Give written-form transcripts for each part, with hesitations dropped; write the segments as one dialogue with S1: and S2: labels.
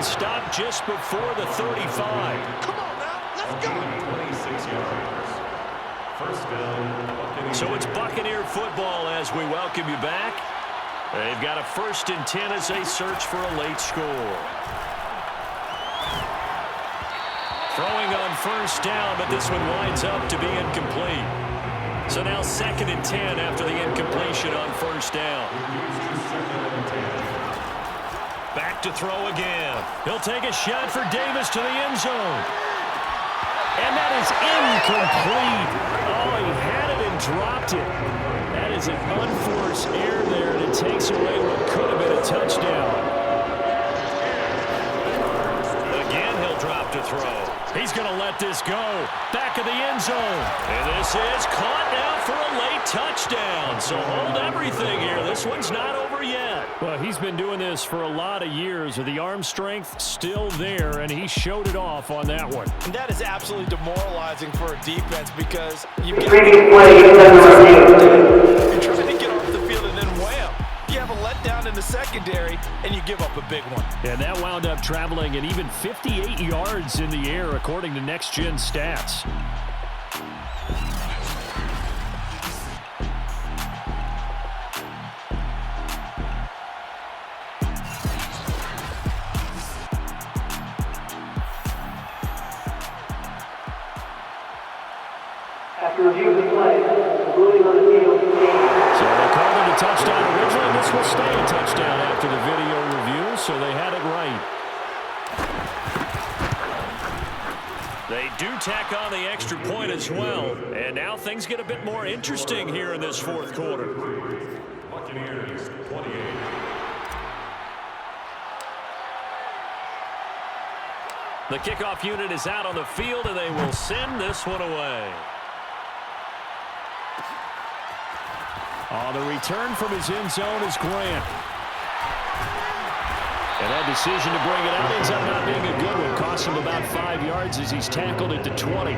S1: stopped just before the 35.
S2: Come on now, let's go.
S3: 26 yards. First down.
S1: So it's Buccaneer football as we welcome you back. They've got a 1st and 10 as they search for a late score. Throwing on 1st down, but this one winds up to be incomplete. So now 2nd and 10 after the incompletion on 1st down. Back to throw again. He'll take a shot for Davis to the end zone. And that is incomplete. Oh, he had it and dropped it. That is an unforced error there, and it takes away what could have been a touchdown. Again, he'll drop to throw. He's going to let this go. Back of the end zone. And this is caught now for a late touchdown. So hold everything here. This one's not over yet. Well, he's been doing this for a lot of years with the arm strength still there, and he showed it off on that one.
S2: And that is absolutely demoralizing for a defense because you're trying to get off the field and then wham. You have a letdown in the secondary, and you give up a big one.
S1: And that wound up traveling an even 58 yards in the air, according to Next Gen Stats.
S4: After review of the play, the ruling on the field
S1: So they called it a touchdown originally. This will stay a touchdown after the video review, so they had it right. They do tack on the extra point as well, and now things get a bit more interesting here in this 4th quarter.
S3: Buccaneers 28.
S1: The kickoff unit is out on the field, and they will send this one away. The return from his end zone is Grant. And that decision to bring it out ends up not being a good one. Cost him about 5 yards as he's tackled at the 20.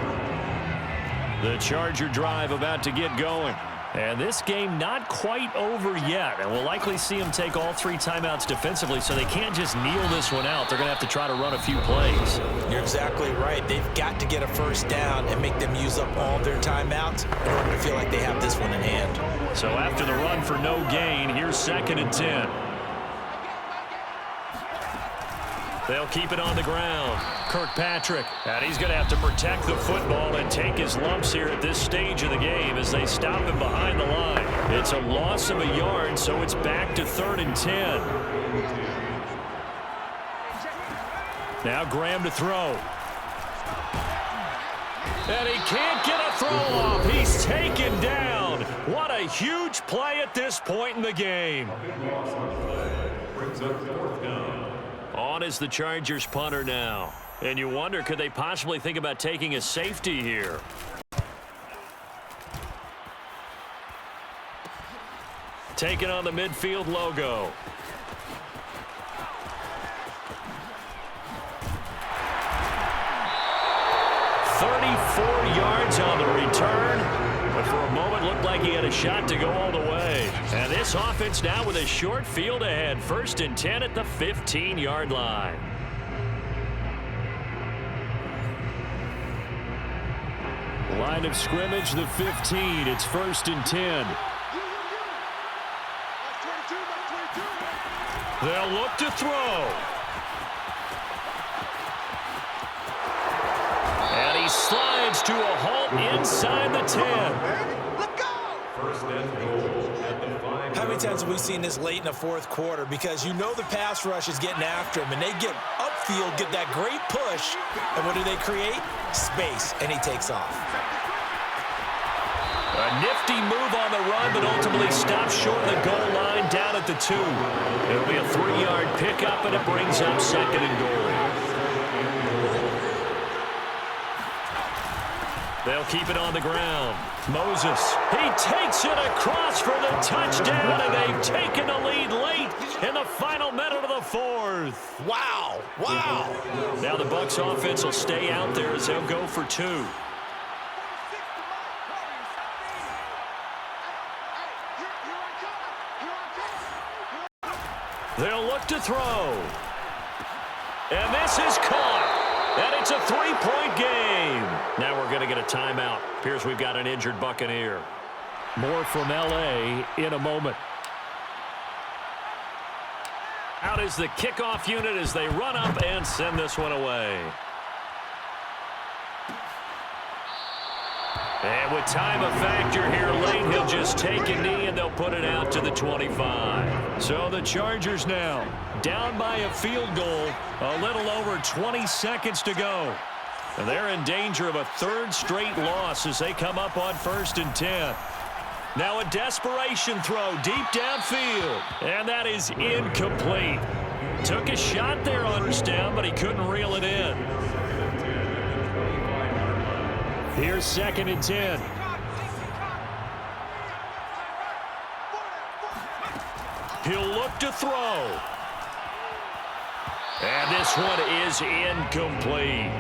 S1: The Charger drive about to get going. And this game not quite over yet. And we'll likely see him take all 3 timeouts defensively, so they can't just kneel this one out. They're going to have to try to run a few plays.
S5: You're exactly right. They've got to get a 1st down and make them use up all their timeouts in order to feel like they have this one in hand.
S1: So after the run for no gain, here's 2nd and 10. They'll keep it on the ground. Kirkpatrick, and he's going to have to protect the football and take his lumps here at this stage of the game as they stop him behind the line. It's a loss of a yard, so it's back to 3rd and 10. Now Graham to throw. And he can't get a throw off. He's taken down. What a huge play at this point in the game.
S3: Brings up 4th down.
S1: On is the Chargers punter now. And you wonder, could they possibly think about taking a safety here? Taking on the midfield logo. Yards on the return, but for a moment looked like he had a shot to go all the way. And this offense now with a short field ahead. 1st and 10 at the 15-yard line. Line of scrimmage, the 15. It's 1st and 10. They'll look to throw. And he slides to a halt inside the 10.
S3: First and goal at the 5.
S5: How many times have we seen this late in the 4th quarter? Because you know the pass rush is getting after him, and they get upfield, get that great push, and what do they create? Space, and he takes off.
S1: A nifty move on the run, but ultimately stops short of the goal line down at the 2. It'll be a 3-yard pickup, and it brings up 2nd and goal. They'll keep it on the ground. Moses, he takes it across for the touchdown, and they've taken the lead late in the final minute of the 4th.
S5: Wow, wow.
S1: Now the Bucs offense will stay out there as they'll go for 2. They'll look to throw. And This is caught. And it's a three-point game. Now we're going to get a timeout. Appears we've got an injured Buccaneer. More from L.A. in a moment. Out is the kickoff unit as they run up and send this one away. And with time a factor here late, he'll just take a knee and they'll put it out to the 25. So the Chargers now down by a field goal, a little over 20 seconds to go. And they're in danger of a third straight loss as they come up on 1st and 10. Now a desperation throw deep downfield, and that is incomplete. Took a shot there on first down, but he couldn't reel it in. Here's 2nd and 10. He'll look to throw. And this one is incomplete.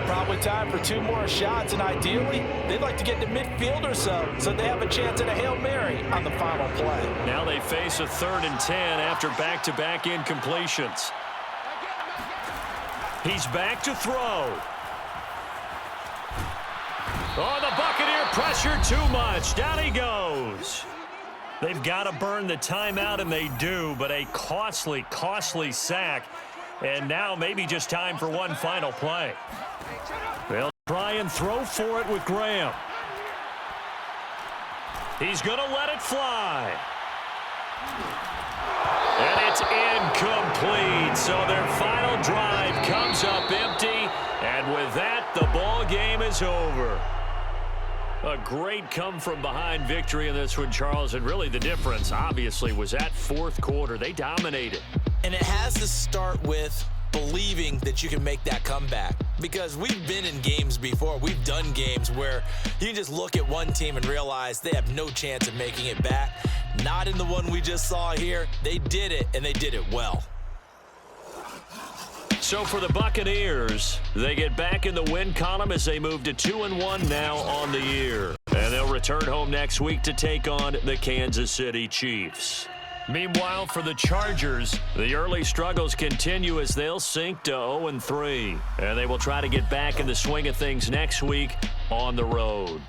S5: Probably time for 2 more shots, and ideally, they'd like to get to midfield or so they have a chance at a Hail Mary on the final play.
S1: Now they face a 3rd and 10 after back-to-back incompletions. He's back to throw. Oh, the Buccaneer pressure too much. Down he goes. They've got to burn the timeout, and they do, but a costly, costly sack. And now maybe just time for one final play. They'll try and throw for it with Graham. He's going to let it fly. And it's incomplete. So their final drive comes up empty. And with that, the ball game is over. A great come-from-behind victory in this one, Charles. And really the difference, obviously, was that 4th quarter. They dominated.
S5: And it has to start with believing that you can make that comeback. Because we've been in games before. We've done games where you can just look at one team and realize they have no chance of making it back. Not in the one we just saw here. They did it, and they did it well.
S1: So for the Buccaneers, they get back in the win column as they move to 2-1 now on the year. And they'll return home next week to take on the Kansas City Chiefs. Meanwhile, for the Chargers, the early struggles continue as they'll sink to 0-3. And they will try to get back in the swing of things next week on the road.